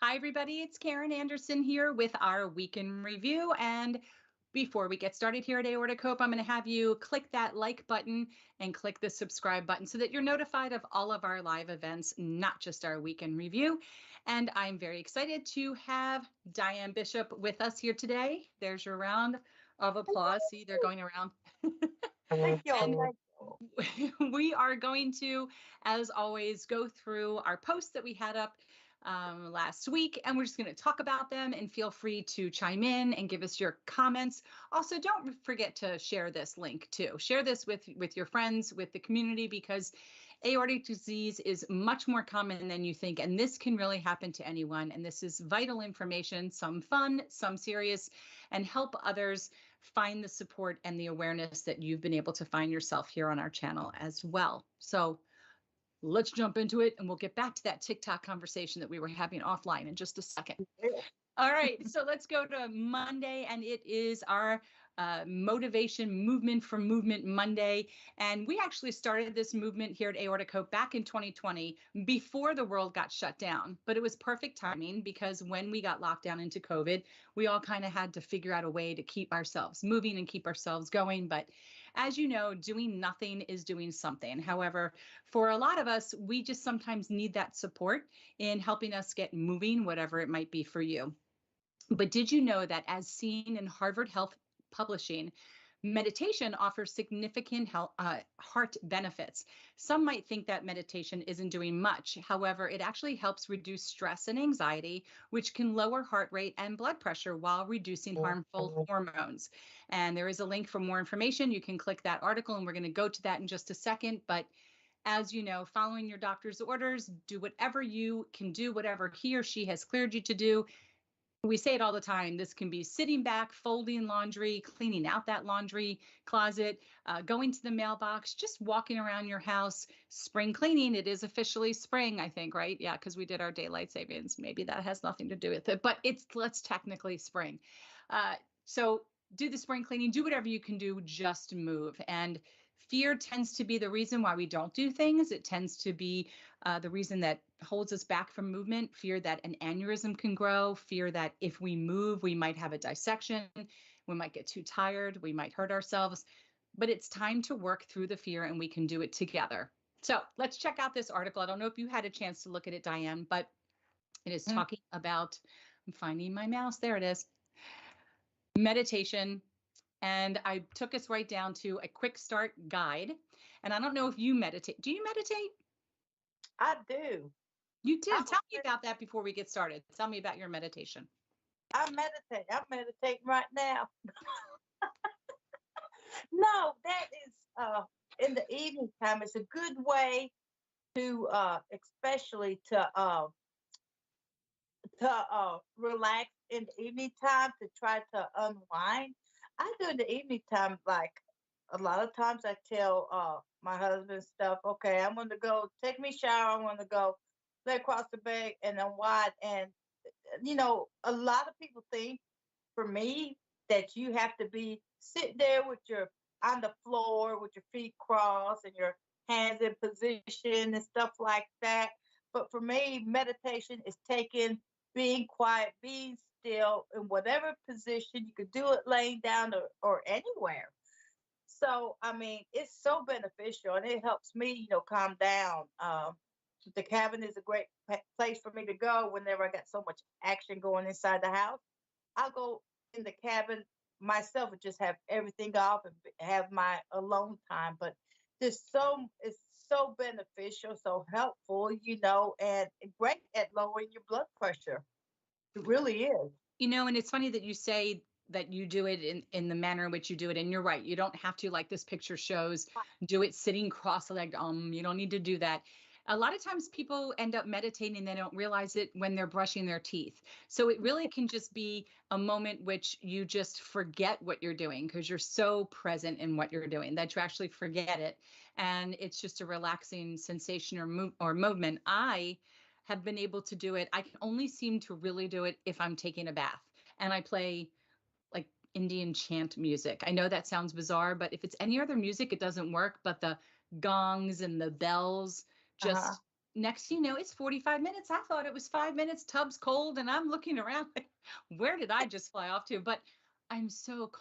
Hi, everybody. It's Karen Anderson here with our week in review. And before we get started here at Aortic Hope, I'm going to have you click that like button and click the subscribe button so that you're notified of all of our live events, not just our week in review. And I'm very excited to have Diane Bishop with us here today. There's your round of applause. See, they're going around. Thank you. And we are going to, as always, go through our posts that we had up last week, and we're just going to talk about them, and feel free to chime in and give us your comments. Also, don't forget to share this link too. Share this with your friends, with the community, because aortic disease is much more common than you think, and this can really happen to anyone. And this is vital information, some fun, some serious, and help others find the support and the awareness that you've been able to find yourself here on our channel as well. So let's jump into it, and we'll get back to that TikTok conversation that we were having offline in just a second. All right, so let's go to Monday, and it is our Motivation Movement for Movement Monday. And we actually started this movement here at Aortic Hope back in 2020, before the world got shut down. But it was perfect timing, because when we got locked down into COVID, we all kind of had to figure out a way to keep ourselves moving and keep ourselves going. But as you know, doing nothing is doing something. However, for a lot of us, we just sometimes need that support in helping us get moving, whatever it might be for you. But did you know that, as seen in Harvard Health Publishing, meditation offers significant heart benefits? Some might think that meditation isn't doing much. However, it actually helps reduce stress and anxiety, which can lower heart rate and blood pressure while reducing harmful hormones. And there is a link for more information. You can click that article, and we're going to go to that in just a second. But as you know, following your doctor's orders, do whatever you can do, whatever he or she has cleared you to do. We say it all the time. This can be sitting back, folding laundry, cleaning out that laundry closet, going to the mailbox, just walking around your house, spring cleaning. It is officially spring, I think, right? Yeah, because we did our daylight savings. Maybe that has nothing to do with it, but let's technically spring. So do the spring cleaning, do whatever you can do, just move. And fear tends to be the reason why we don't do things. It tends to be the reason that holds us back from movement. Fear that an aneurysm can grow, fear that if we move, we might have a dissection, we might get too tired, we might hurt ourselves. But it's time to work through the fear, and we can do it together. So let's check out this article. I don't know if you had a chance to look at it, Diane, but it is talking about, I'm finding my mouse, there it is, meditation. And I took us right down to a quick start guide. And I don't know if you meditate. Do you meditate? I do. You do. Tell me about that before we get started. Tell me about your meditation. I meditate. I'm meditating right now. No, that is in the evening time. It's a good way to especially to relax in the evening time, to try to unwind. I do in the evening time, like a lot of times I tell my husband stuff, okay, I'm going to go take me a shower. I'm going to go lay across the bed and unwind. And, a lot of people think, for me, that you have to be sit there with your on the floor with your feet crossed and your hands in position and stuff like that. But for me, meditation is being quiet, being still in whatever position. You could do it laying down or anywhere. So, I mean, it's so beneficial, and it helps me, calm down. The cabin is a great place for me to go whenever I got so much action going inside the house. I'll go in the cabin myself and just have everything off and have my alone time. But it's so beneficial, so helpful, and great at lowering your blood pressure. It really is. And it's funny that you say that you do it in the manner in which you do it. And you're right. You don't have to, like this picture shows, do it sitting cross-legged. You don't need to do that. A lot of times people end up meditating and they don't realize it when they're brushing their teeth. So it really can just be a moment which you just forget what you're doing, because you're so present in what you're doing that you actually forget it. And it's just a relaxing sensation or movement. I have been able to do it. I can only seem to really do it if I'm taking a bath and I play like Indian chant music. I know that sounds bizarre, but if it's any other music, it doesn't work. But the gongs and the bells just next thing you know, it's 45 minutes. I thought it was 5 minutes, tub's cold, and I'm looking around like, where did I just fly off to? But I'm so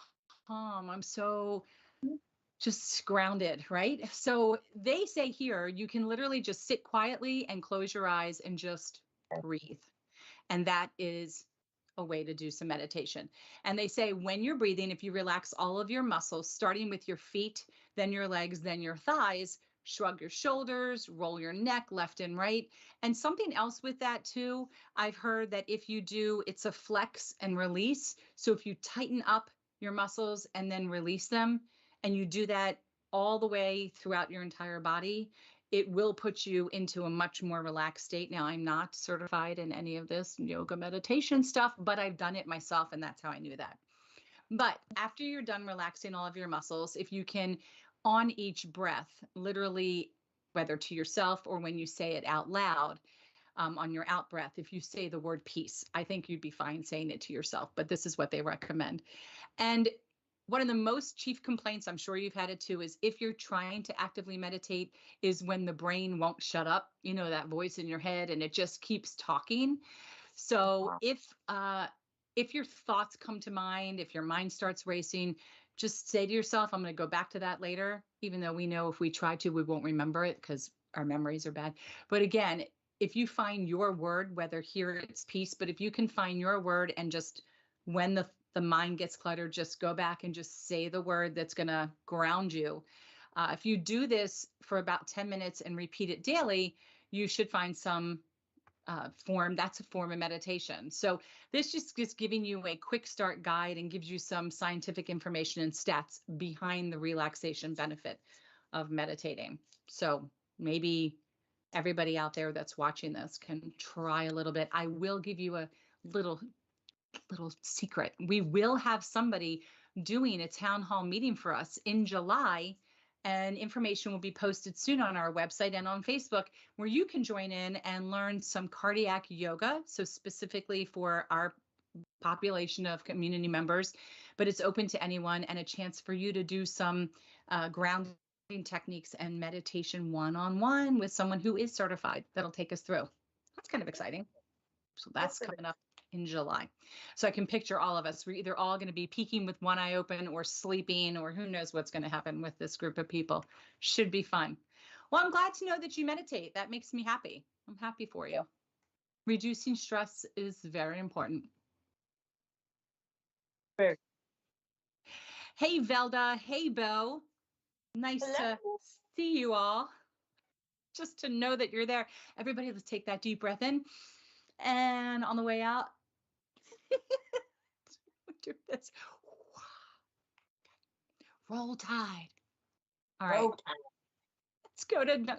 calm. I'm so just grounded, right? So they say here, you can literally just sit quietly and close your eyes and just breathe. And that is a way to do some meditation. And they say when you're breathing, if you relax all of your muscles, starting with your feet, then your legs, then your thighs, shrug your shoulders, roll your neck left and right. And something else with that too, I've heard that if you do, it's a flex and release. So if you tighten up your muscles and then release them, and you do that all the way throughout your entire body, it will put you into a much more relaxed state. Now, I'm not certified in any of this yoga meditation stuff, but I've done it myself, and that's how I knew that. But after you're done relaxing all of your muscles, if you can, on each breath, literally, whether to yourself or when you say it out loud, on your out breath, if you say the word peace, I think you'd be fine saying it to yourself, but this is what they recommend. And one of the most chief complaints, I'm sure you've had it too, is if you're trying to actively meditate, is when the brain won't shut up, that voice in your head, and it just keeps talking. So if your thoughts come to mind, if your mind starts racing, just say to yourself, I'm going to go back to that later, even though we know if we try to, we won't remember it because our memories are bad. But again, if you find your word, whether here it's peace, but if you can find your word and just when the mind gets cluttered, just go back and just say the word that's going to ground you. If you do this for about 10 minutes and repeat it daily, you should find some that's a form of meditation. So this just is giving you a quick start guide and gives you some scientific information and stats behind the relaxation benefit of meditating. So maybe everybody out there that's watching this can try a little bit. I will give you a little secret. We will have somebody doing a town hall meeting for us in July, and information will be posted soon on our website and on Facebook, where you can join in and learn some cardiac yoga. So specifically for our population of community members, but it's open to anyone, and a chance for you to do some grounding techniques and meditation one-on-one with someone who is certified that'll take us through. That's kind of exciting. So that's coming up in July. So I can picture all of us. We're either all going to be peeking with one eye open or sleeping, or who knows what's going to happen with this group of people. Should be fun. Well, I'm glad to know that you meditate. That makes me happy. I'm happy for you. Reducing stress is very important. Very. Hey, Velda. Hey, Bo. Nice to see you all. Just to know that you're there. Everybody, let's take that deep breath in. And on the way out, do this. Roll Tide. All right.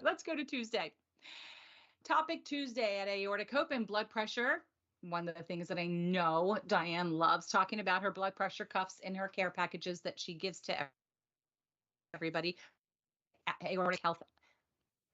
Let's go to Tuesday. Topic Tuesday at Aortic Hope and blood pressure. One of the things that I know Diane loves talking about, her blood pressure cuffs in her care packages that she gives to everybody. Aortic Health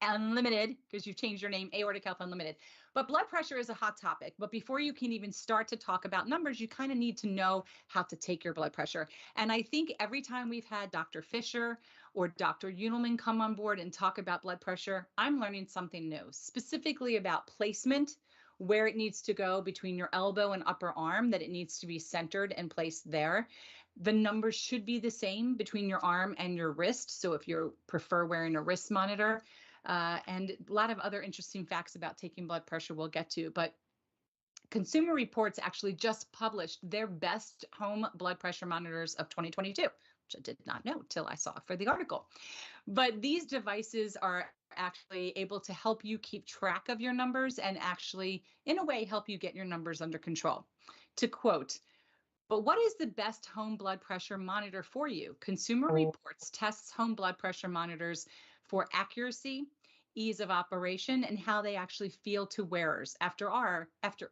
Unlimited, because you've changed your name, Aortic Health Unlimited. But blood pressure is a hot topic. But before you can even start to talk about numbers, you kind of need to know how to take your blood pressure. And I think every time we've had Dr. Fisher or Dr. Unelman come on board and talk about blood pressure, I'm learning something new, specifically about placement, where it needs to go between your elbow and upper arm, that it needs to be centered and placed there. The numbers should be the same between your arm and your wrist. So if you prefer wearing a wrist monitor, and a lot of other interesting facts about taking blood pressure we'll get to. But Consumer Reports actually just published their best home blood pressure monitors of 2022, which I did not know till I saw it for the article. But these devices are actually able to help you keep track of your numbers and actually, in a way, help you get your numbers under control. To quote, "But what is the best home blood pressure monitor for you? Consumer Reports tests home blood pressure monitors for accuracy, ease of operation, and how they actually feel to wearers. After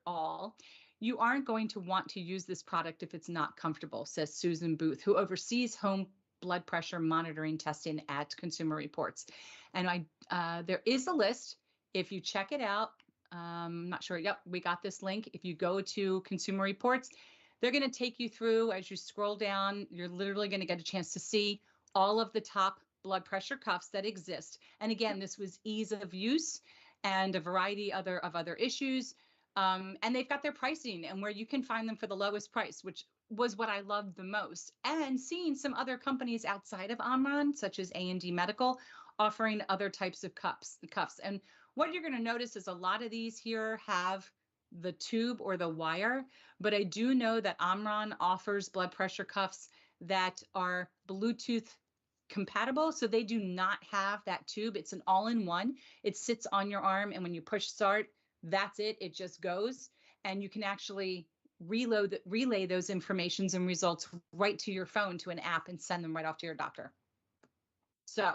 all, you aren't going to want to use this product if it's not comfortable," says Susan Booth, who oversees home blood pressure monitoring testing at Consumer Reports. And there is a list. If you check it out, I'm not sure. Yep, we got this link. If you go to Consumer Reports, they're going to take you through. As you scroll down, you're literally going to get a chance to see all of the top blood pressure cuffs that exist. And again, this was ease of use. and a variety of other issues. And they've got their pricing and where you can find them for the lowest price, which was what I loved the most. And seeing some other companies outside of Omron, such as A&D Medical, offering other types of cuffs. And what you're going to notice is a lot of these here have the tube or the wire, but I do know that Omron offers blood pressure cuffs that are Bluetooth compatible. So they do not have that tube. It's an all-in-one. It sits on your arm, and when you push start, that's it. It just goes, and you can actually relay those informations and results right to your phone to an app and send them right off to your doctor. So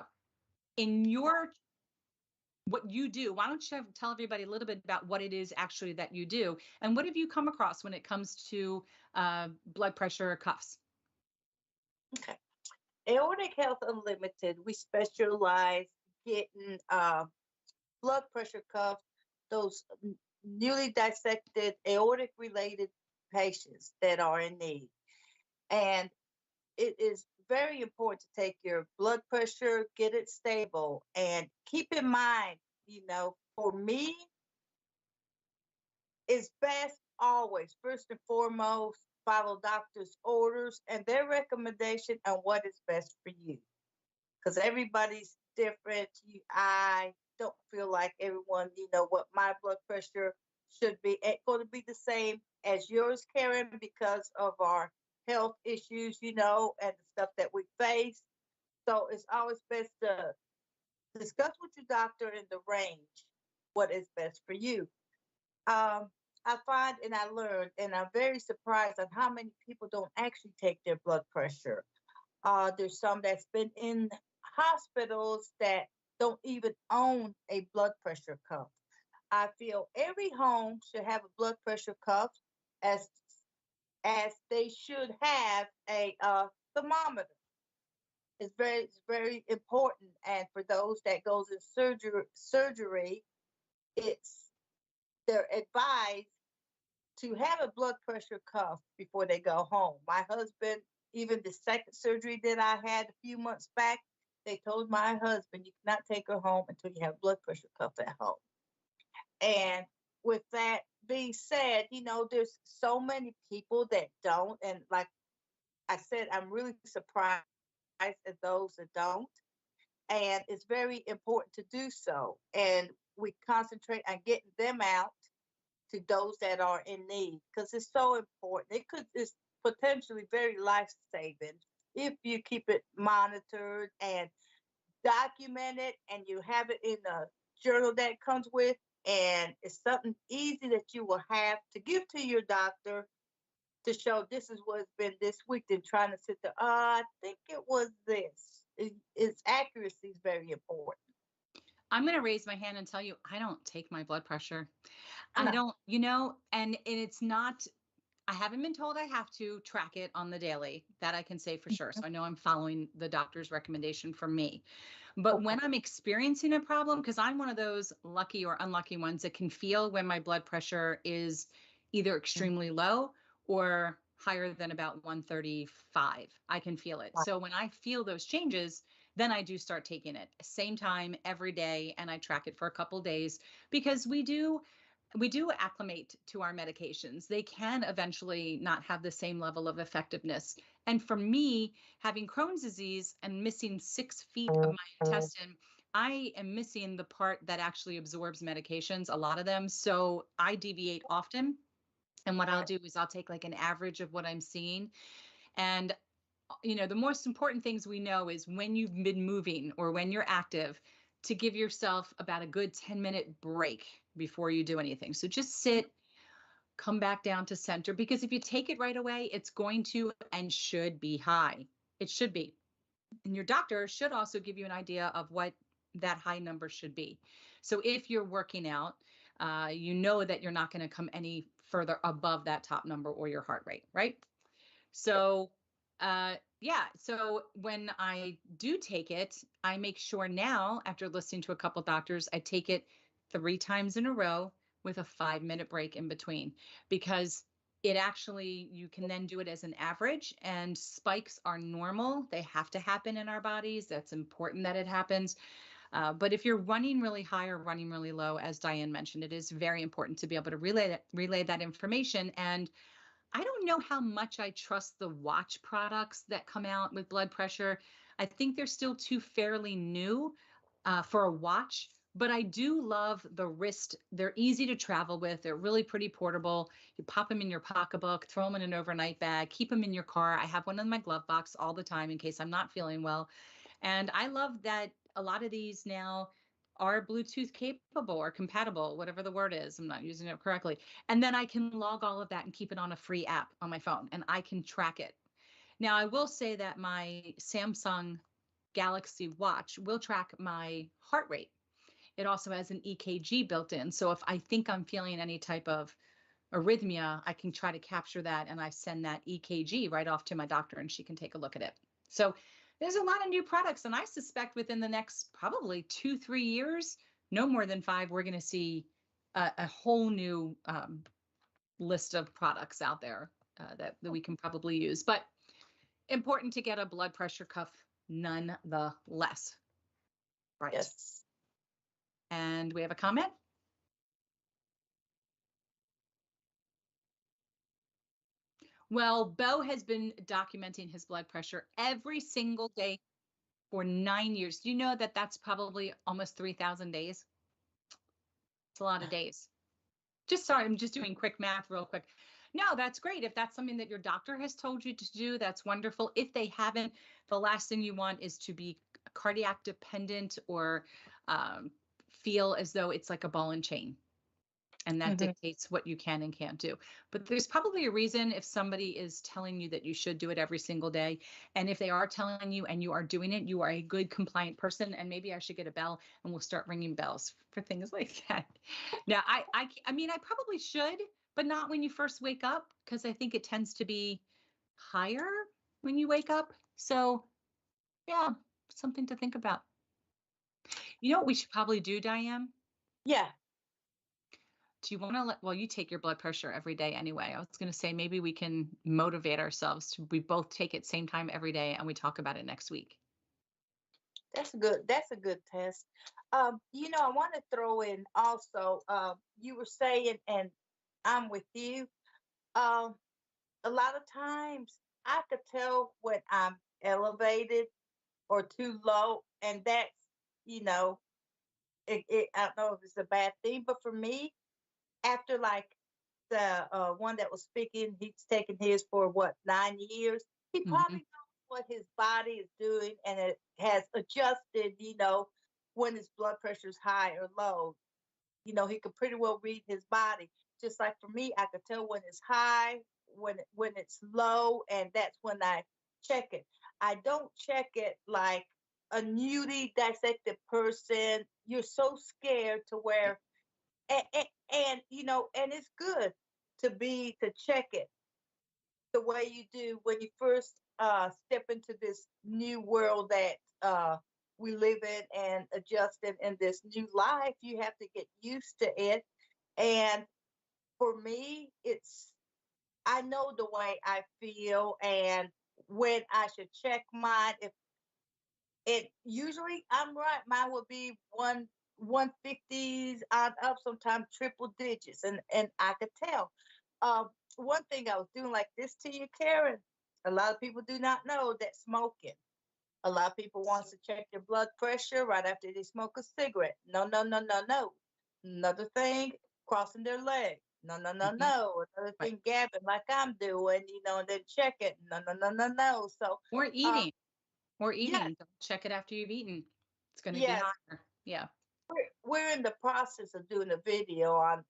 in your what you do, why don't you tell everybody a little bit about what it is actually that you do, and what have you come across when it comes to blood pressure cuffs? Okay. Aortic Health Unlimited, we specialize getting blood pressure cuffs, those newly dissected aortic related patients that are in need. And it is very important to take your blood pressure, get it stable, and keep in mind, for me, it's best always, first and foremost, follow doctor's orders and their recommendation on what is best for you. Because everybody's different. I don't feel like everyone, what my blood pressure should be. It's going to be the same as yours, Karen, because of our health issues, and the stuff that we face. So it's always best to discuss with your doctor in the range what is best for you. I find and I learned, and I'm very surprised on how many people don't actually take their blood pressure. There's some that's been in hospitals that don't even own a blood pressure cuff. I feel every home should have a blood pressure cuff, as they should have a thermometer. It's very important, and for those that goes in surgery, they're advised to have a blood pressure cuff before they go home. My husband, even the second surgery that I had a few months back, they told my husband, you cannot take her home until you have a blood pressure cuff at home. And with that being said, there's so many people that don't. And like I said, I'm really surprised at those that don't. And it's very important to do so. And we concentrate on getting them out to those that are in need, because it's so important. It's potentially very life-saving if you keep it monitored and documented, and you have it in a journal that comes with, and it's something easy that you will have to give to your doctor to show this is what's been this week, than trying to sit there, I think it was this. Its accuracy is very important. I'm going to raise my hand and tell you, I don't take my blood pressure. I No. don't, and it's not, I haven't been told I have to track it on the daily. That I can say for sure. So I know I'm following the doctor's recommendation for me. But when I'm experiencing a problem, because I'm one of those lucky or unlucky ones that can feel when my blood pressure is either extremely low or higher than about 135, I can feel it. So when I feel those changes, then I do start taking it same time every day, and I track it for a couple days, because we do acclimate to our medications. They can eventually not have the same level of effectiveness. And for me, having Crohn's disease and missing 6 feet of my intestine, I am missing the part that actually absorbs medications, a lot of them. So I deviate often. And what I'll do is I'll take like an average of what I'm seeing. And the most important things we know is when you've been moving or when you're active, to give yourself about a good 10-minute break before you do anything. So just sit, come back down to center, because if you take it right away, it's going to and should be high. It should be. And your doctor should also give you an idea of what that high number should be. So if you're working out, you know that you're not going to come any further above that top number or your heart rate, right? So so when I do take it, I make sure now, after listening to a couple doctors, I take it 3 times in a row with a 5-minute break in between, because it actually, you can then do it as an average, and spikes are normal. They have to happen in our bodies. That's important that it happens. But if you're running really high or running really low, as Diane mentioned, it is very important to be able to relay that information. And I don't know how much I trust the watch products that come out with blood pressure. I think they're still too fairly new for a watch, but I do love the wrist. They're easy to travel with. They're really pretty portable. You pop them in your pocketbook, throw them in an overnight bag, keep them in your car. I have one in my glove box all the time in case I'm not feeling well. And I love that a lot of these now are Bluetooth capable or compatible, whatever the word is. I'm not using it correctly. And then I can log all of that and keep it on a free app on my phone and I can track it. Now, I will say that my Samsung Galaxy Watch will track my heart rate. It also has an EKG built in. So if I think I'm feeling any type of arrhythmia, I can try to capture that and I send that EKG right off to my doctor and she can take a look at it. So there's a lot of new products, and I suspect within the next probably 2-3 years, no more than 5, we're going to see a whole new list of products out there that we can probably use. But important to get a blood pressure cuff nonetheless. Right. Yes. And we have a comment. Well, Bo has been documenting his blood pressure every single day for 9 years. Do you know that that's probably almost 3,000 days? It's a lot of days. Sorry, I'm just doing quick math real quick. No, that's great. If that's something that your doctor has told you to do, that's wonderful. If they haven't, the last thing you want is to be cardiac dependent or feel as though it's like a ball and chain. And that dictates what you can and can't do. But there's probably a reason if somebody is telling you that you should do it every single day. And if they are telling you and you are doing it, you are a good compliant person. And maybe I should get a bell and we'll start ringing bells for things like that. Now, I mean, I probably should, but not when you first wake up, because I think it tends to be higher when you wake up. So yeah, something to think about. You know what we should probably do, Diane? Yeah. Do you want to well, you take your blood pressure every day anyway. I was going to say maybe we can motivate ourselves to, we both take it same time every day and we talk about it next week. That's good. That's a good test. I want to throw in also, you were saying, and I'm with you. A lot of times I could tell when I'm elevated or too low, and that's, you know, I don't know if it's a bad thing, but for me, after like the one that was speaking, he's taken his for what, 9 years. He probably knows what his body is doing, and it has adjusted. When his blood pressure is high or low. He could pretty well read his body. Just like for me, I could tell when it's high, when it's low, and that's when I check it. I don't check it like a newly dissected person. You're so scared to where and it's good to check it the way you do when you first step into this new world that we live in and adjusting in this new life. You have to get used to it. And for me, I know the way I feel and when I should check mine. If it usually I'm right, mine will be 150s on up, sometimes triple digits, and I could tell. One thing I was doing like this to you, Karen. A lot of people do not know that smoking. A lot of people wants to check their blood pressure right after they smoke a cigarette. No, no, no, no, no. Another thing, crossing their leg. No, no, no, no. Another thing, gabbing like I'm doing, and then check it. No, no, no, no, no. So, Or eating. yeah, Don't check it after you've eaten. It's going to be yes, higher. Yeah. we're in the process of doing a video on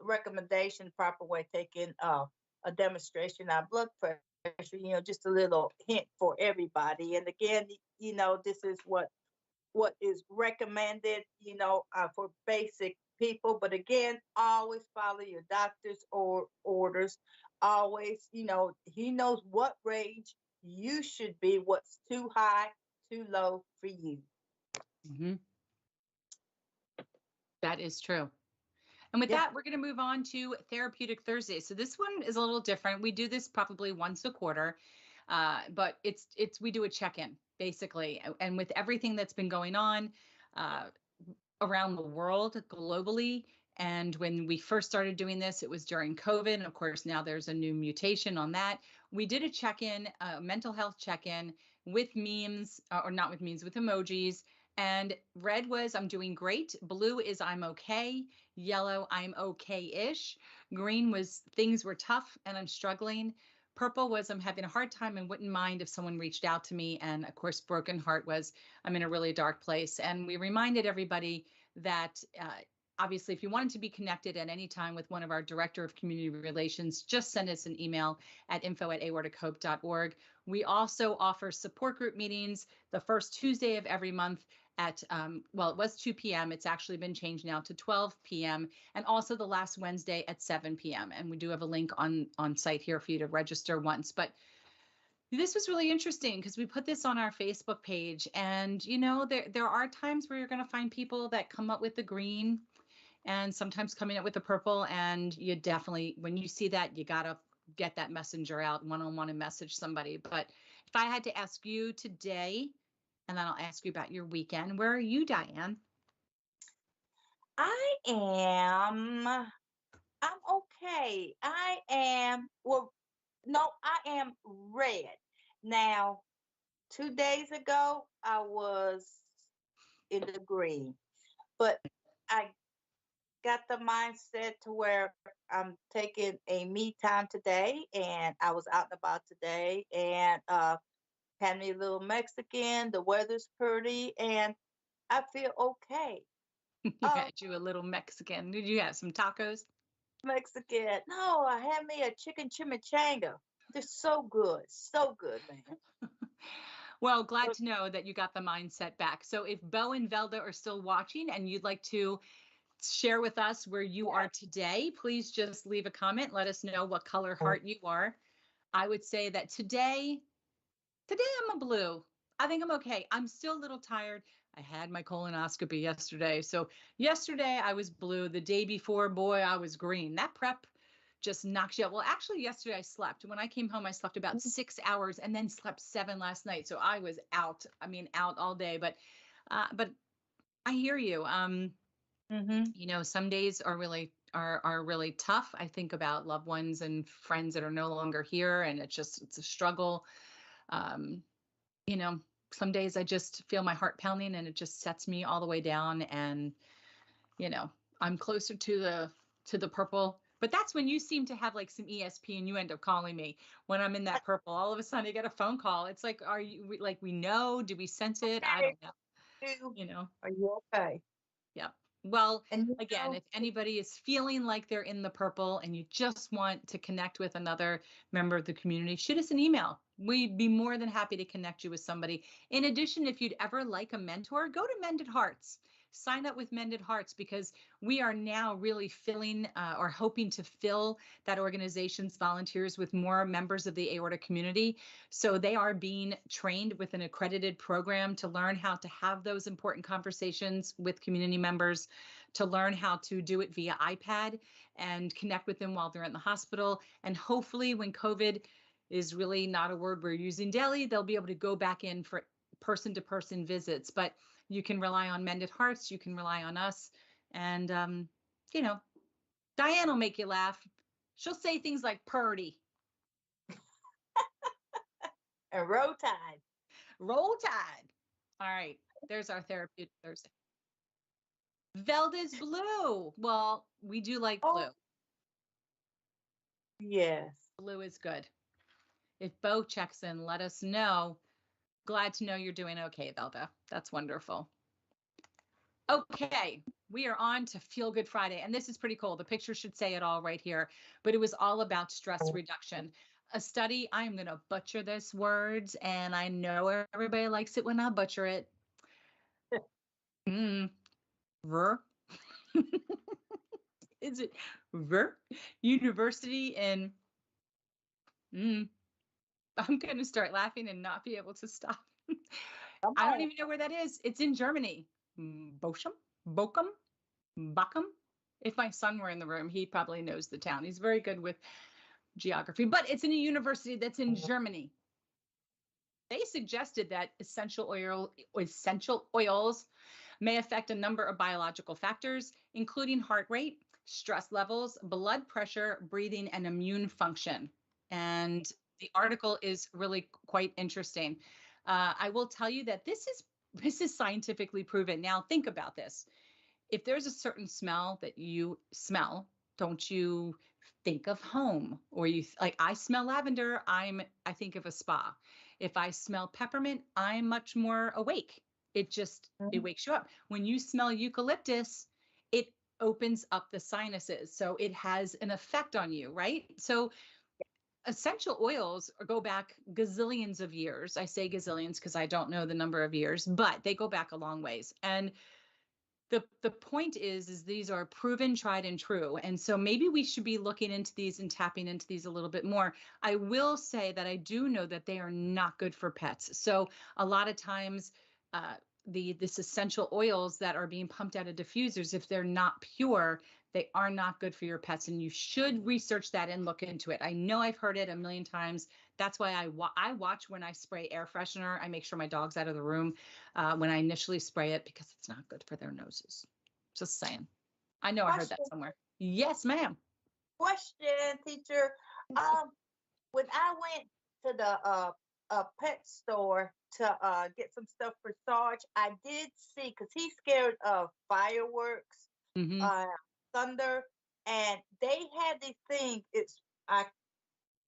recommendation, proper way taking a demonstration on blood pressure. Just a little hint for everybody. And again, this is what is recommended, for basic people. But again, always follow your doctor's or orders. Always, he knows what range you should be, what's too high, too low for you. Mm-hmm. That is true. And with that, we're going to move on to Therapeutic Thursday. So this one is a little different. We do this probably once a quarter, but we do a check-in basically. And with everything that's been going on, uh, around the world globally. And when we first started doing this, it was during COVID. And of course, now there's a new mutation on that. We did a check-in, a mental health check-in with memes, or not with memes, with emojis. And red was I'm doing great. Blue is I'm okay. Yellow, I'm okay-ish. Green was things were tough and I'm struggling. Purple was I'm having a hard time and wouldn't mind if someone reached out to me. And of course, broken heart was I'm in a really dark place. And we reminded everybody that obviously, if you wanted to be connected at any time with one of our director of community relations, just send us an email at info@aortichope.org. We also offer support group meetings the first Tuesday of every month at, well, it was 2 p.m. It's actually been changed now to 12 p.m. and also the last Wednesday at 7 p.m. And we do have a link on site here for you to register once. But this was really interesting because we put this on our Facebook page, and there are times where you're going to find people that come up with the green and sometimes coming up with the purple, and you definitely, when you see that, you got to get that messenger out one-on-one and message somebody. But if I had to ask you today, and then I'll ask you about your weekend, where are you, Diane? I'm okay. I am red. Now, 2 days ago, I was in the green, but I got the mindset to where I'm taking a me time today, and I was out and about today, and had me a little Mexican. The weather's pretty, and I feel okay. You had you a little Mexican. Did you have some tacos? Mexican. No, I had me a chicken chimichanga. They're so good, man. Well, glad to know that you got the mindset back. So if Bo and Velda are still watching and you'd like to share with us where you are today, please just leave a comment. Let us know what color heart you are. I would say that today I'm a blue. I think I'm okay. I'm still a little tired. I had my colonoscopy yesterday. So yesterday I was blue. The day before, boy, I was green. That prep just knocks you out. Well, actually, yesterday I slept. When I came home, I slept about 6 hours and then slept 7 last night. So I was out. I mean, out all day. But I hear you. Some days are really tough. I think about loved ones and friends that are no longer here, and it's a struggle. Um, some days I just feel my heart pounding and it just sets me all the way down, and I'm closer to the purple. But that's when you seem to have like some ESP and you end up calling me when I'm in that purple. All of a sudden I get a phone call. It's like, are you like, we know, do we sense it? I don't know. Are you okay? Yeah. Well, And again, if anybody is feeling like they're in the purple and you just want to connect with another member of the community, shoot us an email. We'd be more than happy to connect you with somebody. In addition, if you'd ever like a mentor, go to Mended Hearts. Sign up with Mended Hearts, because we are now really filling or hoping to fill that organization's volunteers with more members of the aortic community. So they are being trained with an accredited program to learn how to have those important conversations with community members, to learn how to do it via iPad and connect with them while they're in the hospital. And hopefully when COVID is really not a word we're using daily, they'll be able to go back in for person-to-person visits. But you can rely on Mended Hearts. You can rely on us. And, Diane will make you laugh. She'll say things like purdy. And roll tide. Roll Tide. All right. There's our Therapeutic Thursday. Velda's blue. Well, we do like blue. Yes. Blue is good. If Bo checks in, let us know. Glad to know you're doing okay, Velda. That's wonderful. Okay, we are on to Feel Good Friday, and this is pretty cool. The picture should say it all right here, but it was all about stress reduction. A study, I'm going to butcher this words, and I know everybody likes it when I butcher it. Ver. Is it Ver? University in, I'm going to start laughing and not be able to stop. I don't even know where that is. It's in Germany. Bochum? Bochum? Bochum? If my son were in the room, he probably knows the town. He's very good with geography, but it's in a university that's in Germany. They suggested that essential oils may affect a number of biological factors, including heart rate, stress levels, blood pressure, breathing, and immune function. And the article is really quite interesting. I will tell you that this is scientifically proven. Now think about this. If there's a certain smell that you smell, don't you think of home? Or like, I smell lavender, I think of a spa. If I smell peppermint, I'm much more awake. It Mhm. wakes you up. When you smell eucalyptus, it opens up the sinuses. So it has an effect on you, right? So essential oils go back gazillions of years. I say gazillions because I don't know the number of years, but they go back a long ways. And the point is these are proven, tried and true. And so maybe we should be looking into these and tapping into these a little bit more. I will say that I do know that they are not good for pets. So a lot of times, this essential oils that are being pumped out of diffusers, if they're not pure, they are not good for your pets, and you should research that and look into it. I know I've heard it a million times. That's why I watch when I spray air freshener. I make sure my dog's out of the room when I initially spray it, because it's not good for their noses. Just saying. I know I heard that Question, somewhere. Yes, ma'am. question, teacher. Um, when I went to the pet store to get some stuff for Sarge, I did see, because he's scared of fireworks, Hmm. uh, thunder, and they had this thing. I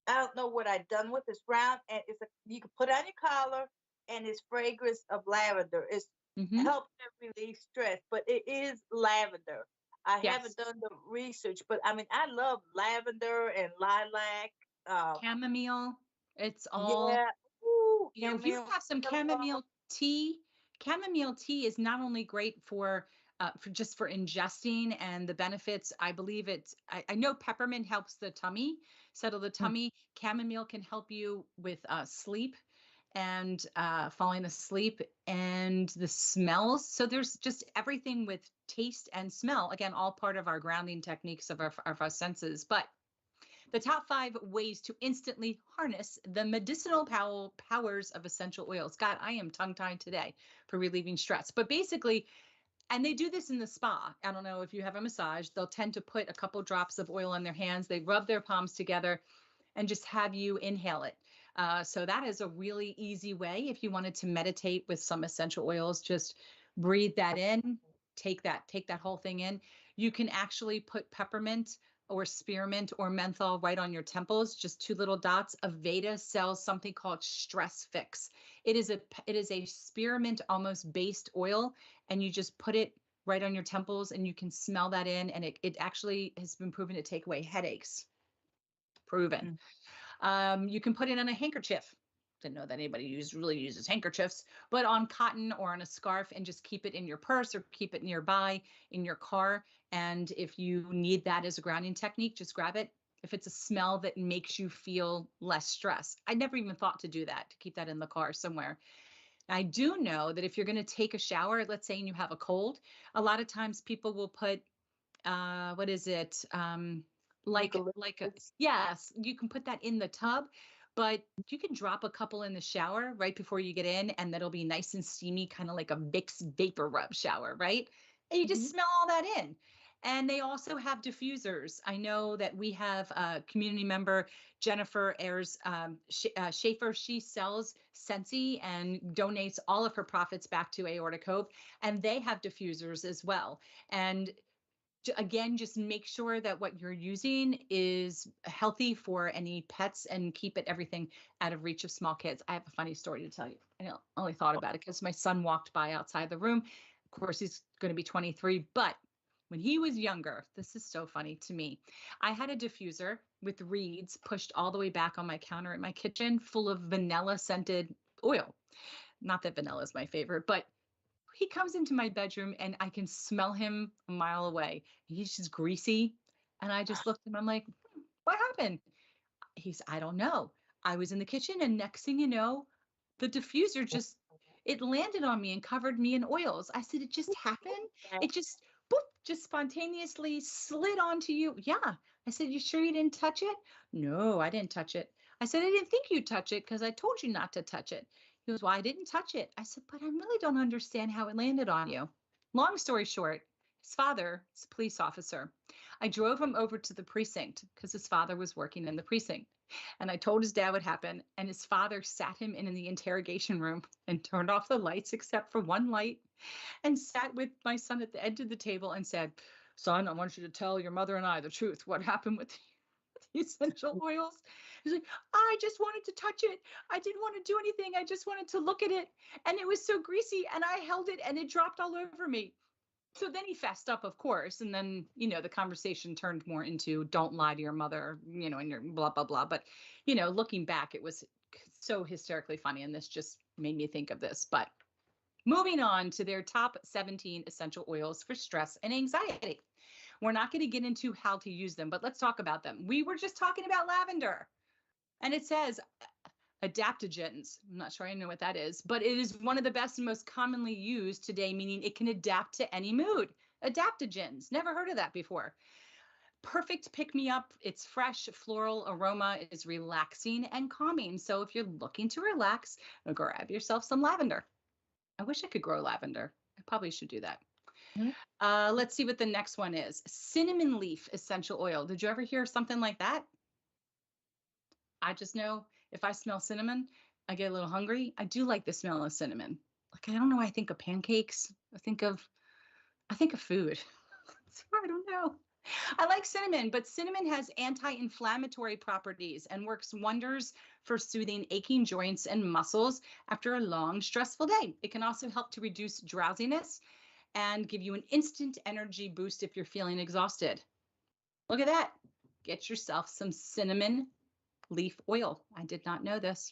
don't know what I done with. It's round, and you can put on your collar, and it's fragrance of lavender. It's Hmm. helps them relieve stress, but it is lavender. I Yes. haven't done the research, but I mean, I love lavender and lilac. Uh, Chamomile. It's all, yeah, ooh, if you chamomile. have some chamomile tea is not only great for just for ingesting and the benefits. I believe I know peppermint helps the tummy, settle the Mm, tummy. Chamomile can help you with sleep and falling asleep, and the smells. So there's just everything with taste and smell. Again, all part of our grounding techniques of our senses. But the top 5 ways to instantly harness the medicinal powers of essential oils. God, I am tongue tied today for relieving stress. But basically, and they do this in the spa. I don't know if you have a massage, they'll tend to put a couple drops of oil on their hands. They rub their palms together and just have you inhale it. So that is a really easy way. If you wanted to meditate with some essential oils, just breathe that in, take that whole thing in. You can actually put peppermint or spearmint or menthol right on your temples, just 2 little dots. Aveda sells something called Stress Fix. It is a spearmint almost based oil, and you just put it right on your temples, and you can smell that in, and it actually has been proven to take away headaches. Proven. mm, You can put it on a handkerchief. Didn't know that anybody really uses handkerchiefs, but on cotton or on a scarf, and just keep it in your purse or keep it nearby in your car. And if you need that as a grounding technique, just grab it. If it's a smell that makes you feel less stress, I never even thought to do that, to keep that in the car somewhere. I do know that if you're going to take a shower, let's say, and you have a cold, a lot of times people will put what is it? Like a, eucalyptus. yes, you can put that in the tub, but you can drop a couple in the shower right before you get in, and that'll be nice and steamy, kind of like a Vicks vapor rub shower, right? And you just Mhm. smell all that in. And they also have diffusers. I know that we have a community member, Jennifer Ayers Schaefer. She sells Scentsy and donates all of her profits back to Aortic, and they have diffusers as well. And again, just make sure that what you're using is healthy for any pets, and keep it everything out of reach of small kids. I have a funny story to tell you. I only thought about it because my son walked by outside the room. Of course, he's going to be 23, but when he was younger, this is so funny to me. I had a diffuser with reeds pushed all the way back on my counter in my kitchen, full of vanilla scented oil. Not that vanilla is my favorite, but he comes into my bedroom and I can smell him a mile away. He's just greasy. And I just looked at him. I'm like, what happened? I don't know. I was in the kitchen, and next thing you know, the diffuser just, it landed on me and covered me in oils. I said, it just happened. It just, boop, just spontaneously slid onto you. Yeah. I said, you sure you didn't touch it? No, I didn't touch it. I said, I didn't think you'd touch it because I told you not to touch it. He goes, well, I didn't touch it. I said, but I really don't understand how it landed on you. Long story short, his father is a police officer. I drove him over to the precinct because his father was working in the precinct. And I told his dad what happened. And his father sat him in the interrogation room and turned off the lights except for one light and sat with my son at the edge of the table and said, "Son, I want you to tell your mother and I the truth. What happened with the essential oils?" He's like, "I just wanted to touch it. I didn't want to do anything. I just wanted to look at it. And it was so greasy. And I held it and it dropped all over me." So then he fessed up, of course. And then, the conversation turned more into don't lie to your mother, and your blah, blah, blah. But, looking back, it was so hysterically funny. And this just made me think of this. But moving on to their top 17 essential oils for stress and anxiety. We're not going to get into how to use them, but let's talk about them. We were just talking about lavender, and it says adaptogens. I'm not sure I know what that is, but it is one of the best and most commonly used today, meaning it can adapt to any mood. Adaptogens. Never heard of that before. Perfect pick me up. It's fresh, floral aroma is relaxing and calming. So if you're looking to relax, grab yourself some lavender. I wish I could grow lavender. I probably should do that. Let's see what the next one is. Cinnamon leaf essential oil. Did you ever hear something like that? I just know if I smell cinnamon, I get a little hungry. I do like the smell of cinnamon. Like, I don't know why I think of pancakes. I think of food. So I don't know. I like cinnamon, but cinnamon has anti-inflammatory properties and works wonders for soothing aching joints and muscles after a long, stressful day. It can also help to reduce drowsiness and give you an instant energy boost if you're feeling exhausted. Look at that. Get yourself some cinnamon leaf oil. I did not know this.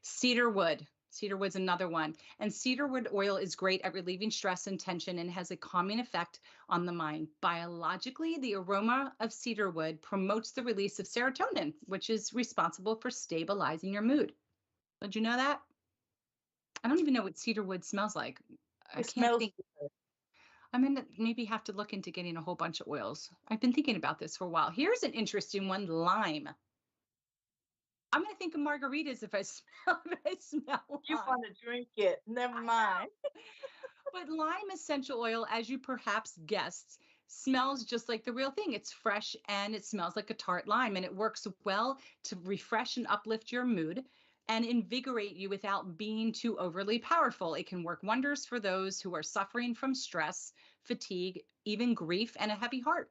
Cedarwood. Cedarwood's another one. And cedarwood oil is great at relieving stress and tension and has a calming effect on the mind. Biologically, the aroma of cedarwood promotes the release of serotonin, which is responsible for stabilizing your mood. Did you know that? I don't even know what cedarwood smells like. I can't think. I'm going to maybe have to look into getting a whole bunch of oils. I've been thinking about this for a while. Here's an interesting one, lime. I'm going to think of margaritas if I smell lime. You want to drink it. Never mind. But lime essential oil, as you perhaps guessed, smells just like the real thing. It's fresh and it smells like a tart lime, and it works well to refresh and uplift your mood and invigorate you without being too overly powerful. It can work wonders for those who are suffering from stress, fatigue, even grief, and a heavy heart.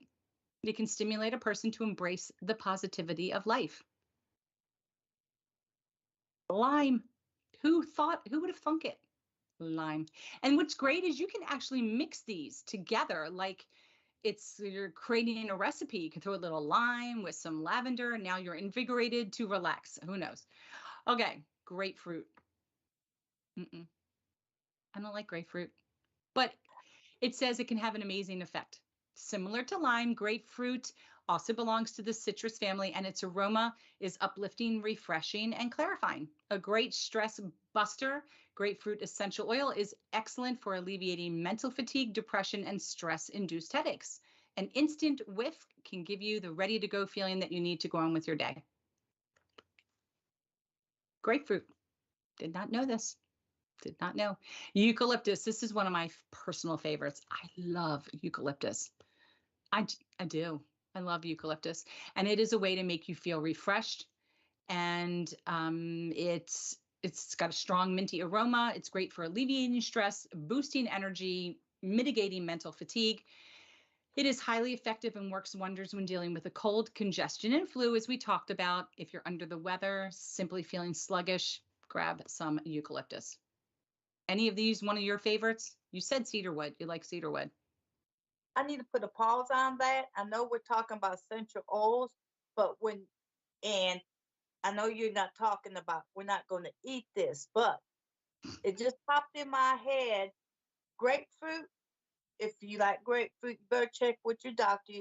It can stimulate a person to embrace the positivity of life. Lime. Who would have thunk it? Lime. And what's great is you can actually mix these together like you're creating a recipe. You can throw a little lime with some lavender, and now you're invigorated to relax. Who knows? Okay, grapefruit. I don't like grapefruit, but it says it can have an amazing effect. Similar to lime, grapefruit also belongs to the citrus family, and its aroma is uplifting, refreshing, and clarifying. A great stress buster, grapefruit essential oil is excellent for alleviating mental fatigue, depression, and stress-induced headaches. An instant whiff can give you the ready-to-go feeling that you need to go on with your day. Grapefruit. Did not know this. Did not know. Eucalyptus. This is one of my personal favorites. I love eucalyptus. I do. I love eucalyptus. And it is a way to make you feel refreshed. And it's got a strong minty aroma. It's great for alleviating stress, boosting energy, mitigating mental fatigue. It is highly effective and works wonders when dealing with a cold, congestion, and flu, as we talked about. If you're under the weather, simply feeling sluggish, grab some eucalyptus. Any of these one of your favorites? You said cedarwood. You like cedarwood. I need to put a pause on that. I know we're talking about essential oils, but and I know you're not talking about, we're not going to eat this, but it just popped in my head. Grapefruit, if you like grapefruit, you better check with your doctor.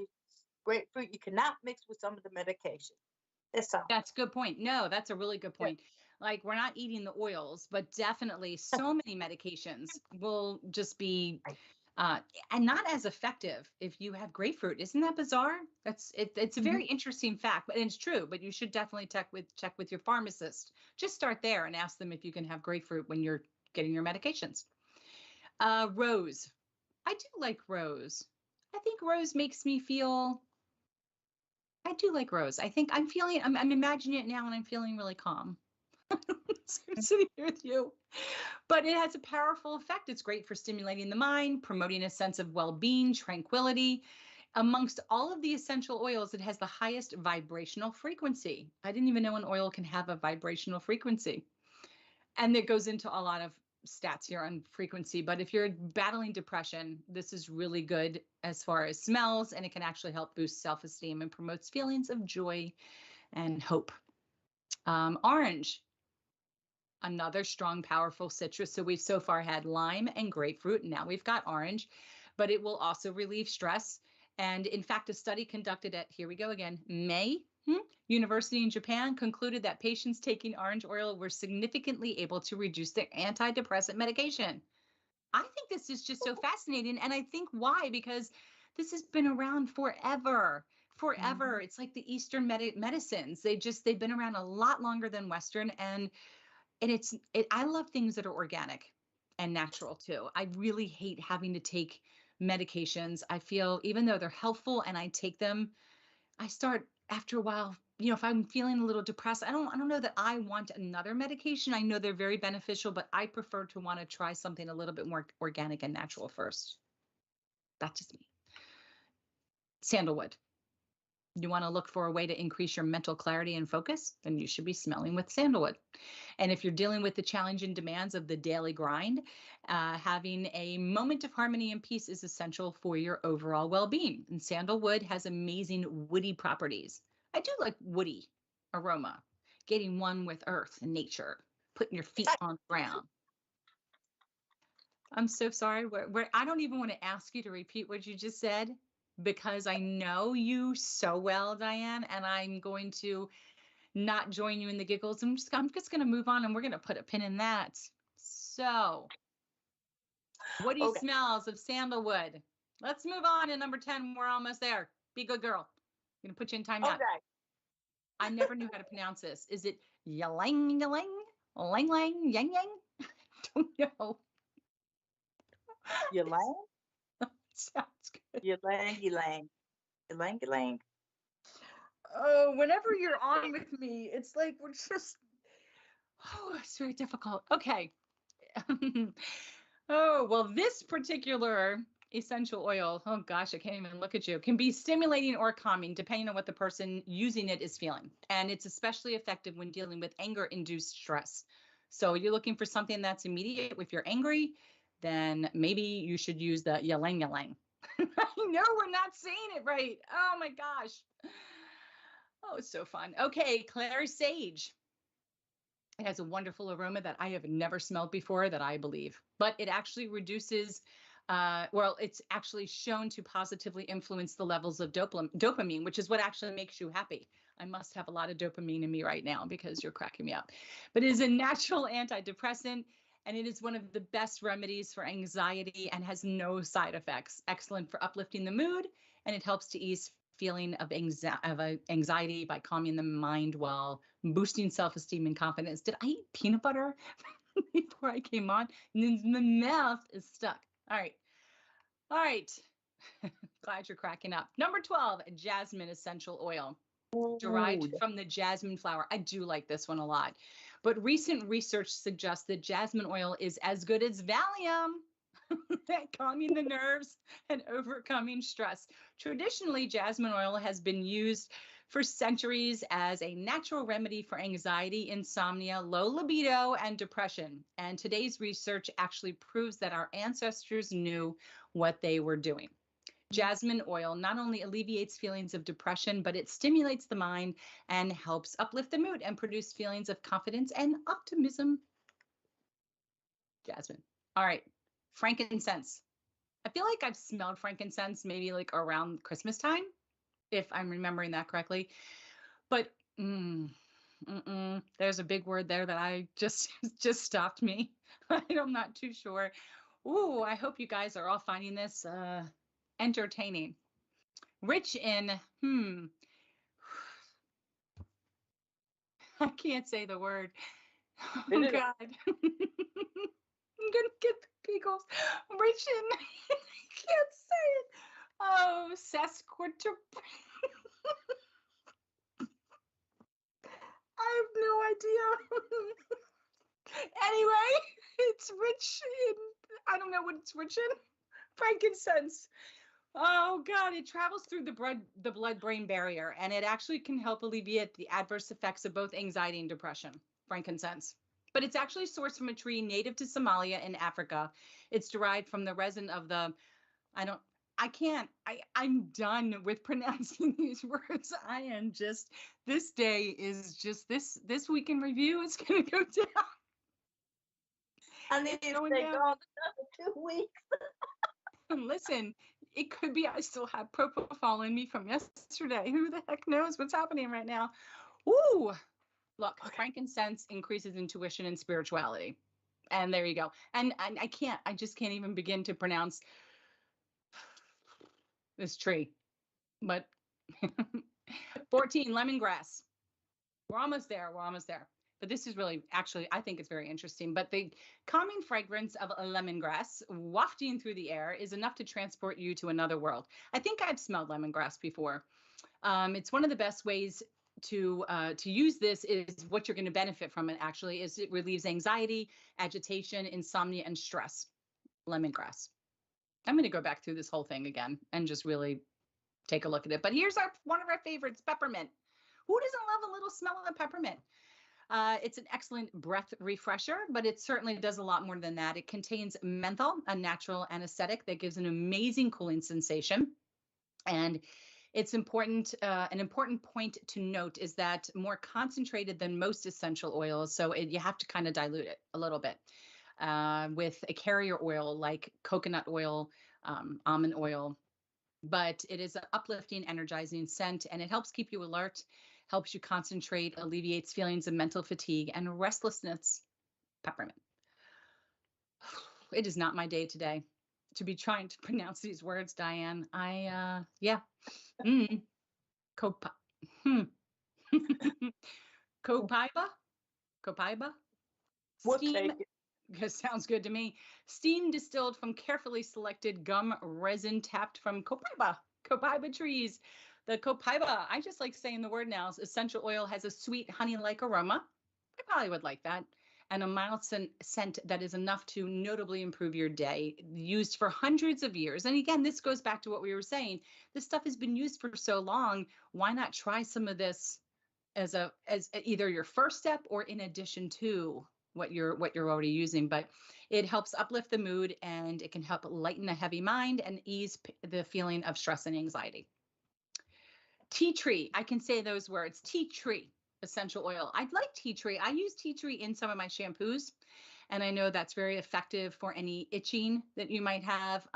Grapefruit, you cannot mix with some of the medication. That's all. That's a good point. No, that's a really good point. Yeah. Like, we're not eating the oils, but definitely so many medications will just be and not as effective if you have grapefruit. Isn't that bizarre? It's a very interesting fact, but it's true. But you should definitely check with your pharmacist. Just start there and ask them if you can have grapefruit when you're getting your medications. Rose. I do like rose. I think rose makes me feel, I do like rose. I think I'm imagining it now and I'm feeling really calm. So I'm sitting here with you. But it has a powerful effect. It's great for stimulating the mind, promoting a sense of well being, tranquility. Amongst all of the essential oils, it has the highest vibrational frequency. I didn't even know an oil can have a vibrational frequency. And it goes into a lot of stats here on frequency. But if you're battling depression, this is really good as far as smells, and it can actually help boost self esteem and promotes feelings of joy and hope. Orange, another strong, powerful citrus. So we've so far had lime and grapefruit. Now we've got orange, but it will also relieve stress. And in fact, a study conducted at, here we go again, May University in Japan concluded that patients taking orange oil were significantly able to reduce their antidepressant medication. I think this is just so fascinating. And I think why? Because this has been around forever. Forever. It's like the Eastern medicines. They've been around a lot longer than Western. And I love things that are organic and natural too. I really hate having to take medications. I feel even though they're helpful and I take them, I start after a while, if I'm feeling a little depressed, I don't know that I want another medication. I know they're very beneficial, but I prefer to want to try something a little bit more organic and natural first. That's just me. Sandalwood. You want to look for a way to increase your mental clarity and focus, then you should be smelling with sandalwood. And if you're dealing with the challenge and demands of the daily grind, having a moment of harmony and peace is essential for your overall well-being. And sandalwood has amazing woody properties. I do like woody aroma, getting one with earth and nature, putting your feet on the ground. I'm so sorry. I don't even want to ask you to repeat what you just said, because I know you so well, Diane, and I'm going to not join you in the giggles. I'm just going to move on, and we're going to put a pin in that. So, woody Okay. smells of sandalwood. Let's move on to number 10. We're almost there. Be a good girl. I'm going to put you in timeout. Okay. I never knew how to pronounce this. Is it yalang, yalang, lang, lang, yang, yang? I don't know. Ylang? Sounds good. Ylang, ylang. Ylang, ylang. Oh, whenever you're on with me, it's like we're just, it's very difficult. Okay. Oh, well, this particular essential oil, oh gosh, I can't even look at you, can be stimulating or calming depending on what the person using it is feeling. And it's especially effective when dealing with anger-induced stress. So you're looking for something that's immediate. If you're angry, then maybe you should use the ylang ylang. I know we're not saying it right. Oh my gosh. Oh, it's so fun. Okay, Clary Sage. It has a wonderful aroma that I have never smelled before, that I believe, but it actually reduces, it's actually shown to positively influence the levels of dopamine, which is what actually makes you happy. I must have a lot of dopamine in me right now because you're cracking me up. But it is a natural antidepressant, and it is one of the best remedies for anxiety and has no side effects. Excellent for uplifting the mood, and it helps to ease feeling of anxiety by calming the mind while boosting self-esteem and confidence. Did I eat peanut butter before I came on? And my mouth is stuck. All right. All right. Glad you're cracking up. Number 12, Jasmine Essential Oil. Derived from the jasmine flower. I do like this one a lot. But recent research suggests that jasmine oil is as good as Valium at calming the nerves and overcoming stress. Traditionally, jasmine oil has been used for centuries as a natural remedy for anxiety, insomnia, low libido, and depression. And today's research actually proves that our ancestors knew what they were doing. Jasmine oil not only alleviates feelings of depression, but it stimulates the mind and helps uplift the mood and produce feelings of confidence and optimism. Jasmine. All right. Frankincense. I feel like I've smelled frankincense maybe like around Christmas time, if I'm remembering that correctly. But there's a big word there that I just stopped me. I'm not too sure. Ooh, I hope you guys are all finding this entertaining. Rich in, I can't say the word. Oh, God. I'm going to get Beagles. Rich in, I can't say it. Oh, sesquiter. I have no idea. Anyway, it's rich in, I don't know what it's rich in. Frankincense. Oh God, it travels through the blood-brain barrier, and it actually can help alleviate the adverse effects of both anxiety and depression. Frankincense. But it's actually sourced from a tree native to Somalia in Africa. It's derived from the resin of the, I don't, I can't, I'm done with pronouncing these words. I am just, this day is just, this week in review is going to go down. I need to stay gone another 2 weeks. And listen, it could be I still have propofol in me from yesterday. Who the heck knows what's happening right now? Ooh, look, frankincense increases intuition and spirituality. And there you go. And I just can't even begin to pronounce this tree. But 14, lemongrass. We're almost there. We're almost there. But this is really, actually, I think it's very interesting. But the calming fragrance of lemongrass wafting through the air is enough to transport you to another world. I think I've smelled lemongrass before. It's one of the best ways to use this is what you're going to benefit from it, actually, is it relieves anxiety, agitation, insomnia, and stress. Lemongrass. I'm going to go back through this whole thing again and just really take a look at it. But here's one of our favorites, peppermint. Who doesn't love a little smell of peppermint? It's an excellent breath refresher, but it certainly does a lot more than that. It contains menthol, a natural anesthetic that gives an amazing cooling sensation. And it's important, an important point to note is that more concentrated than most essential oils. So you have to kind of dilute it a little bit with a carrier oil like coconut oil, almond oil. But it is an uplifting, energizing scent, and it helps keep you alert, helps you concentrate, alleviates feelings of mental fatigue and restlessness. Peppermint. It is not my day today to be trying to pronounce these words, Diane. Yeah. Copa. Copaiba? Copaiba? We'll take it. Sounds good to me. Steam distilled from carefully selected gum resin tapped from Copaiba trees. The Copaiba, I just like saying the word now, essential oil has a sweet honey-like aroma. I probably would like that. And a mild scent that is enough to notably improve your day, used for hundreds of years. And again, this goes back to what we were saying. This stuff has been used for so long. Why not try some of this as either your first step or in addition to what you're already using? But it helps uplift the mood, and it can help lighten a heavy mind and ease the feeling of stress and anxiety. Tea tree, I can say those words, tea tree essential oil. I like tea tree. I use tea tree in some of my shampoos, and I know that's very effective for any itching that you might have.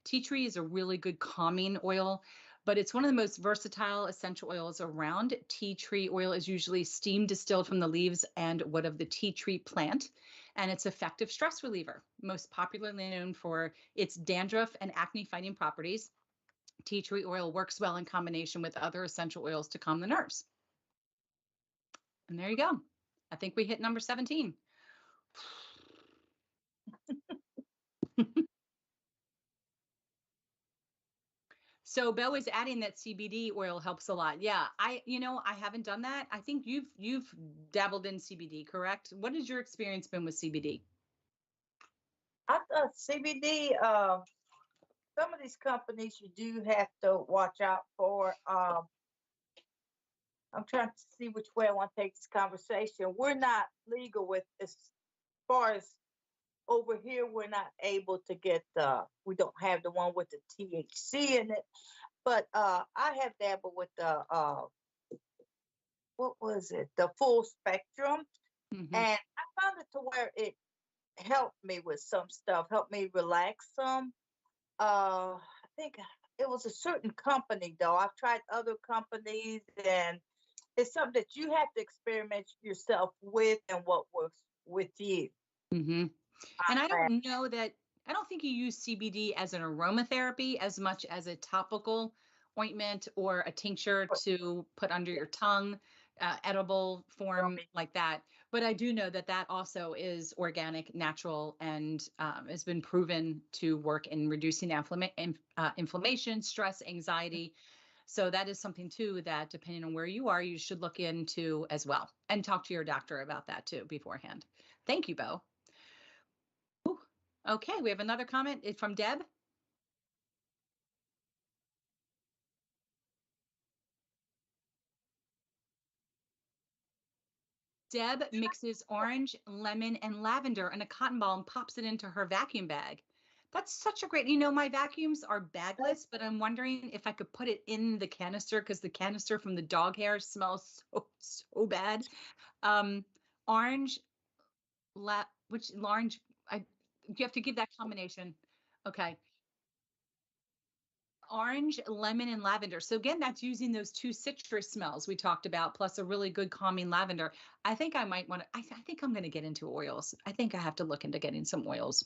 Tea tree is a really good calming oil, but it's one of the most versatile essential oils around. Tea tree oil is usually steam distilled from the leaves and wood of the tea tree plant, and it's effective stress reliever, most popularly known for its dandruff and acne fighting properties. Tea tree oil works well in combination with other essential oils to calm the nerves. And there you go. I think we hit number 17. So Beau is adding that CBD oil helps a lot. Yeah, I haven't done that. I think you've dabbled in CBD, correct? What has your experience been with CBD? I thought CBD, some of these companies you do have to watch out for. I'm trying to see which way I want to take this conversation. We're not legal with, as far as over here, we're not able to get we don't have the one with the THC in it. But I have dabbled with the what was it? The full spectrum. Mm-hmm. And I found it to where it helped me with some stuff, helped me relax some. I think it was a certain company though. I've tried other companies, and it's something that you have to experiment yourself with and what works with you. Mm-hmm. And I don't think you use CBD as an aromatherapy as much as a topical ointment or a tincture to put under your tongue, edible form like that. But I do know that that also is organic, natural, and has been proven to work in reducing inflammation, stress, anxiety. So that is something too that, depending on where you are, you should look into as well, and talk to your doctor about that too beforehand. Thank you, Bo. Ooh. Okay, we have another comment. It's from Deb. Deb mixes orange, lemon, and lavender in a cotton ball and pops it into her vacuum bag. That's such a great, my vacuums are bagless, but I'm wondering if I could put it in the canister because the canister from the dog hair smells so bad. Um, orange, which orange, you have to give that combination. Okay. Orange, lemon, and lavender. So again, that's using those two citrus smells we talked about, plus a really good calming lavender. I think I might want to, I think I'm going to get into oils. I think I have to look into getting some oils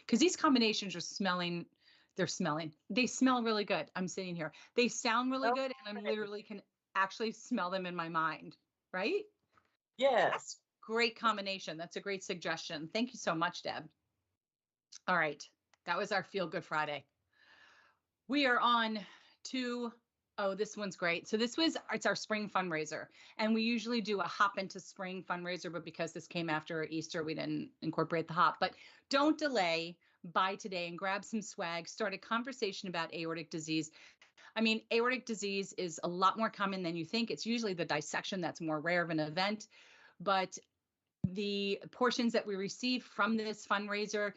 because these combinations are they smell really good. I'm sitting here. They sound really good. And I'm Okay. literally can actually smell them in my mind, right? Yes. That's great combination. That's a great suggestion. Thank you so much, Deb. All right. That was our Feel Good Friday. We are on to, oh, this one's great. So it's our spring fundraiser. And we usually do a hop into spring fundraiser, but because this came after Easter, we didn't incorporate the hop. But don't delay, buy today and grab some swag, start a conversation about aortic disease. I mean, aortic disease is a lot more common than you think. It's usually the dissection that's more rare of an event. But the portions that we receive from this fundraiser,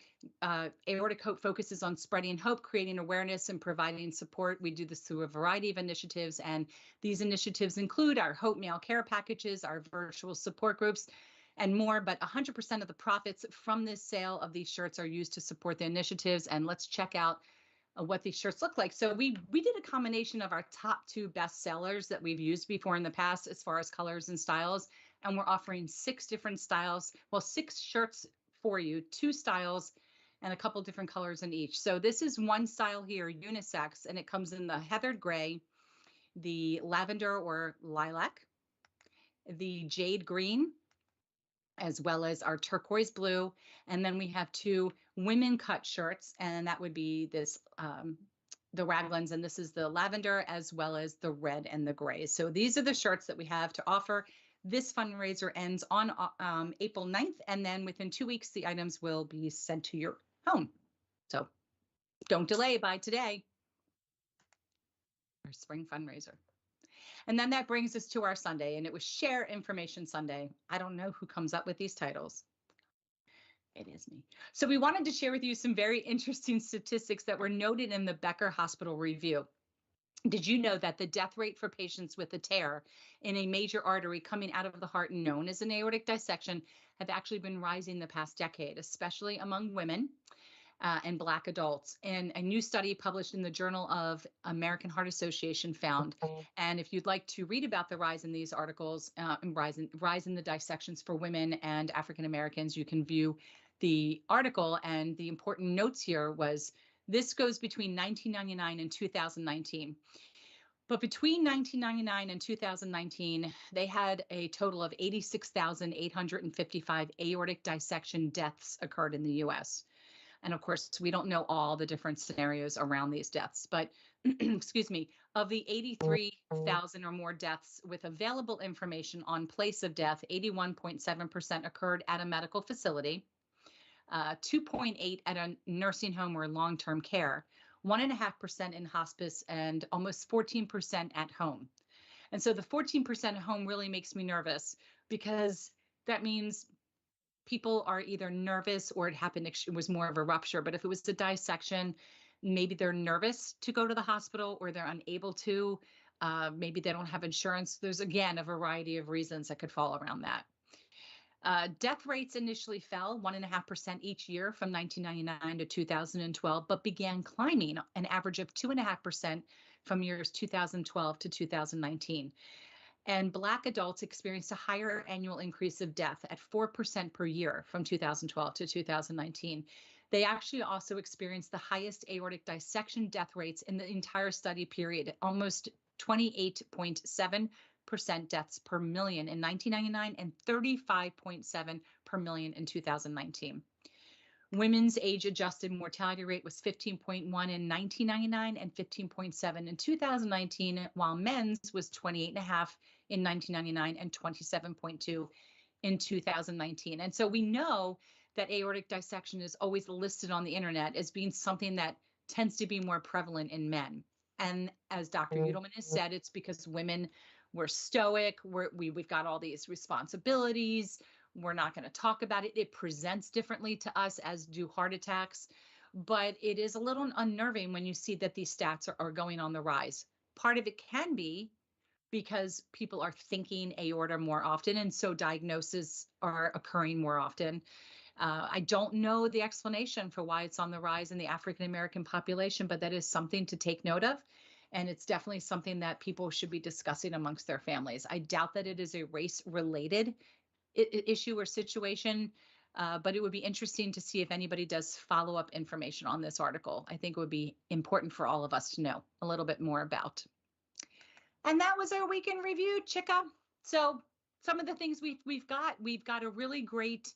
Aortic Hope focuses on spreading hope, creating awareness, and providing support. We do this through a variety of initiatives, and these initiatives include our Hope Mail Care packages, our virtual support groups, and more. But 100% of the profits from this sale of these shirts are used to support the initiatives. And let's check out what these shirts look like. So we did a combination of our top 2 best sellers that we've used before in the past as far as colors and styles. And we're offering 6 different styles. Well, 6 shirts for you, 2 styles, and a couple different colors in each. So this is one style here, unisex, and it comes in the heathered gray, the lavender or lilac, the jade green, as well as our turquoise blue. And then we have 2 women cut shirts, and that would be this, the raglans, and this is the lavender as well as the red and the gray. So these are the shirts that we have to offer. This fundraiser ends on April 9th, and then within 2 weeks, the items will be sent to your home. So don't delay, buy today. Our spring fundraiser. And then that brings us to our Sunday, and it was Share Information Sunday. I don't know who comes up with these titles. It is me. So we wanted to share with you some very interesting statistics that were noted in the Becker Hospital Review. Did you know that the death rate for patients with a tear in a major artery coming out of the heart, known as an aortic dissection, have actually been rising the past decade, especially among women and Black adults? And a new study published in the Journal of American Heart Association found. And if you'd like to read about the rise in these articles, rise in the dissections for women and African Americans, you can view the article. And the important notes here was this goes between 1999 and 2019. But between 1999 and 2019, they had a total of 86,855 aortic dissection deaths occurred in the U.S. And of course, we don't know all the different scenarios around these deaths, but excuse me, of the 83,000 or more deaths with available information on place of death, 81.7% occurred at a medical facility, 2.8 at a nursing home or long-term care, 1.5% in hospice, and almost 14% at home. And so the 14% at home really makes me nervous because that means people are either nervous or it was more of a rupture. But if it was a dissection, maybe they're nervous to go to the hospital or they're unable to. Maybe they don't have insurance. There's, again, a variety of reasons that could fall around that. Death rates initially fell 1.5% each year from 1999 to 2012, but began climbing an average of 2.5% from years 2012 to 2019. And Black adults experienced a higher annual increase of death at 4% per year from 2012 to 2019. They actually also experienced the highest aortic dissection death rates in the entire study period, almost 28.7% deaths per million in 1999 and 35.7 per million in 2019. Women's age-adjusted mortality rate was 15.1 in 1999 and 15.7 in 2019, while men's was 28.5 in 1999 and 27.2 in 2019. And so we know that aortic dissection is always listed on the internet as being something that tends to be more prevalent in men. And as Dr. Udelman has said, it's because women, we're stoic, we've got all these responsibilities. We're not going to talk about it. It presents differently to us, as do heart attacks, but it is a little unnerving when you see that these stats are going on the rise. Part of it can be because people are thinking aorta more often, and so diagnoses are occurring more often. I don't know the explanation for why it's on the rise in the African American population, but that is something to take note of. And it's definitely something that people should be discussing amongst their families. I doubt that it is a race-related issue or situation, but it would be interesting to see if anybody does follow-up information on this article. I think it would be important for all of us to know a little bit more about. And that was our weekend review, Chica. So some of the things we've got a really great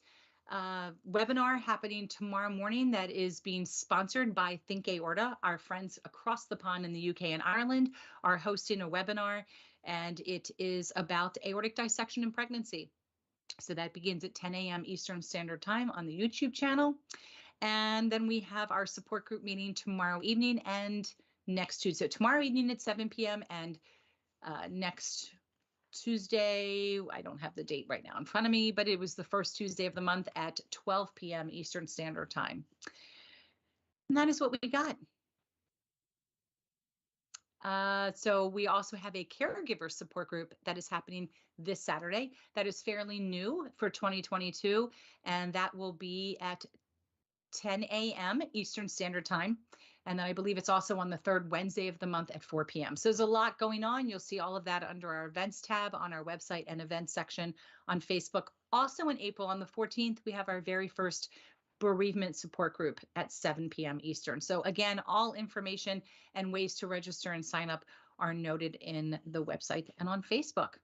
webinar happening tomorrow morning that is being sponsored by Think Aorta. Our friends across the pond in the UK and Ireland are hosting a webinar, and it is about aortic dissection in pregnancy. So that begins at 10 a.m. Eastern Standard Time on the YouTube channel. And then we have our support group meeting tomorrow evening and next Tuesday. So tomorrow evening at 7 p.m. and next Tuesday, I don't have the date right now in front of me, but it was the first Tuesday of the month at 12 p.m. Eastern Standard Time. And that is what we got. So we also have a caregiver support group that is happening this Saturday that is fairly new for 2022, and that will be at 10 a.m. Eastern Standard Time. And then I believe it's also on the third Wednesday of the month at 4 p.m. So there's a lot going on. You'll see all of that under our events tab on our website and events section on Facebook. Also in April, on the 14th, we have our very first bereavement support group at 7 p.m. Eastern. So again, all information and ways to register and sign up are noted in the website and on Facebook.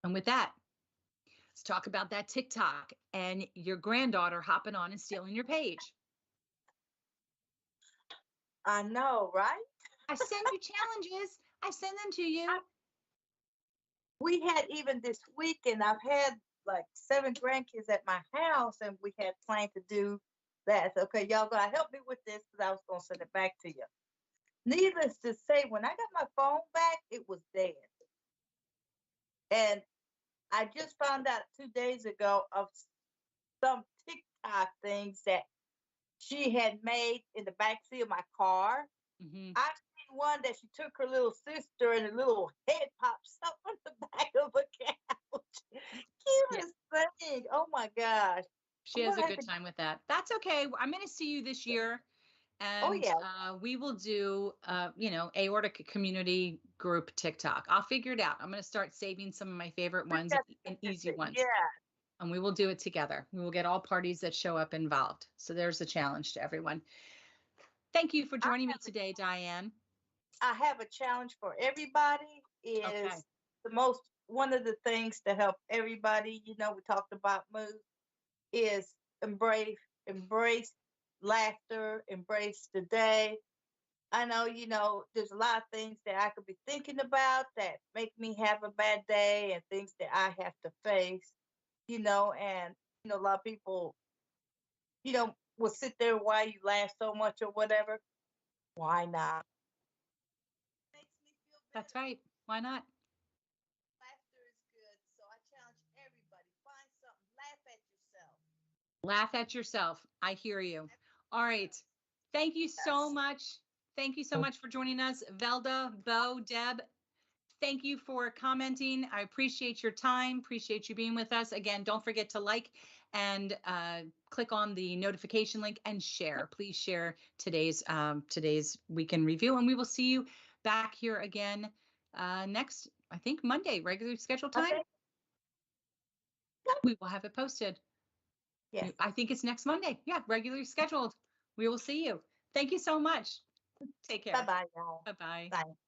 And with that, let's talk about that TikTok and your granddaughter hopping on and stealing your page. I know, right? I send you challenges. I send them to you. We had even this weekend, I've had like 7 grandkids at my house, and we had planned to do that. So, okay, y'all gotta help me with this because I was gonna send it back to you. Needless to say, when I got my phone back, it was dead. And I just found out 2 days ago of some TikTok things that she had made in the backseat of my car. Mm-hmm. I've seen one that she took her little sister and a little head pops up on the back of a couch. Cutest thing. Oh my gosh. She has a good time with that. That's okay. I'm going to see you this year. And we will do, aortic community group TikTok. I'll figure it out. I'm going to start saving some of my favorite ones and easy ones. Yeah. And we will do it together. We will get all parties that show up involved. So there's a challenge to everyone. Thank you for joining me today, Diane. I have a challenge for everybody. Is one of the things to help everybody, we talked about mood, is embrace laughter, embrace the day. I know, there's a lot of things that I could be thinking about that make me have a bad day and things that I have to face, and, a lot of people, will sit there while you laugh so much or whatever. Why not? Makes me feel better. That's right. Why not? Laughter is good. So I challenge everybody, find something, laugh at yourself. Laugh at yourself. I hear you. All right. Thank you so much. Thank you so much for joining us. Velda, Bo, Deb, thank you for commenting. I appreciate your time. Appreciate you being with us. Again, don't forget to like and click on the notification link and share. Please share today's weekend review, and we will see you back here again next, I think, Monday, regular scheduled time. Okay. We will have it posted. Yes. I think it's next Monday. Yeah, regularly scheduled. We will see you. Thank you so much. Take care. Bye-bye, y'all. Bye-bye. Bye.